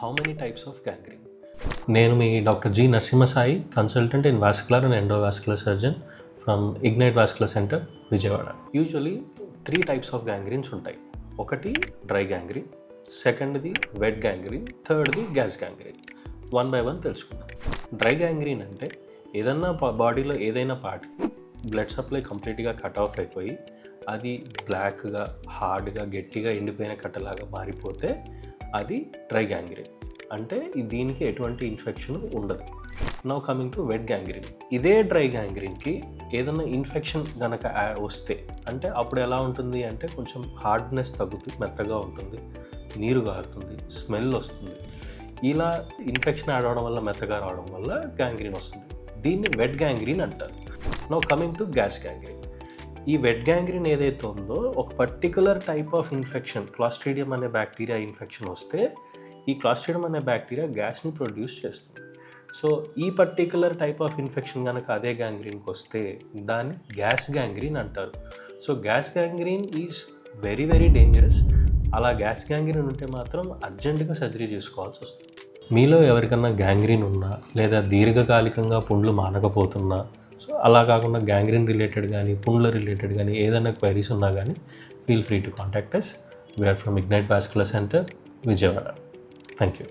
How many types of gangrene? నేను మీ doctor G Narasimhasai, consultant in vascular and endovascular surgeon from Ignite Vascular Centre, Vijayawada. Usually 3 types of gangrenes ఉంటాయి. ఒకటి dry gangrene, సెకండ్ది wet gangrene, థర్డ్ది gas gangrene. 1 by 1 తెలుసుకుందాం. Dry gangrene అంటే ఏదన్నా బాడీలో ఏదైనా పార్ట్కి బ్లడ్ సప్లై కంప్లీట్గా కట్ ఆఫ్ అయిపోయి అది బ్లాక్గా, హార్డ్గా, గట్టిగా ఎండిపోయిన కట్టలాగా మారిపోతే అది డ్రై గ్యాంగ్రీన్. అంటే దీనికి ఎటువంటి ఇన్ఫెక్షన్ ఉండదు. Now coming to wet gangrene. ఇదే డ్రై గ్యాంగ్రీన్కి ఏదైనా ఇన్ఫెక్షన్ కనుక వస్తే అంటే అప్పుడు ఎలా ఉంటుంది అంటే కొంచెం హార్డ్నెస్ తగ్గుతుంది, మెత్తగా ఉంటుంది, నీరు గారుతుంది, స్మెల్ వస్తుంది. ఇలా ఇన్ఫెక్షన్ యాడ్ అవడం వల్ల, మెత్తగా రావడం వల్ల గ్యాంగ్రీన్ వస్తుంది. దీన్ని వెట్ గ్యాంగ్రీన్ అంటారు. Now coming to gas gangrene. ఈ వెట్ గ్యాంగ్రీన్ ఏదైతే ఉందో ఒక particular type of infection, Clostridium అనే బ్యాక్టీరియా ఇన్ఫెక్షన్ వస్తే ఈ క్లాస్ట్రీడియం అనే బ్యాక్టీరియా గ్యాస్ని ప్రొడ్యూస్ చేస్తుంది. సో ఈ పర్టికులర్ టైప్ ఆఫ్ ఇన్ఫెక్షన్ కనుక అదే గ్యాంగ్రీన్కి వస్తే దాన్ని గ్యాస్ గ్యాంగ్రీన్ అంటారు. So gas gangrene is very very dangerous. అలా గ్యాస్ గ్యాంగ్రీన్ ఉంటే మాత్రం అర్జెంటుగా సర్జరీ చేసుకోవాల్సి వస్తుంది. మీలో ఎవరికన్నా గ్యాంగ్రీన్ ఉన్నా లేదా దీర్ఘకాలికంగా పుండ్లు మానకపోతున్నా, సో అలా కాకుండా గ్యాంగ్రీన్ రిలేటెడ్ కానీ పుండ్ల రిలేటెడ్ కానీ ఏదైనా క్వైరీస్ ఉన్నా కానీ feel free to contact us. We are from Ignite Vascular Center, Vijayawada. Thank you.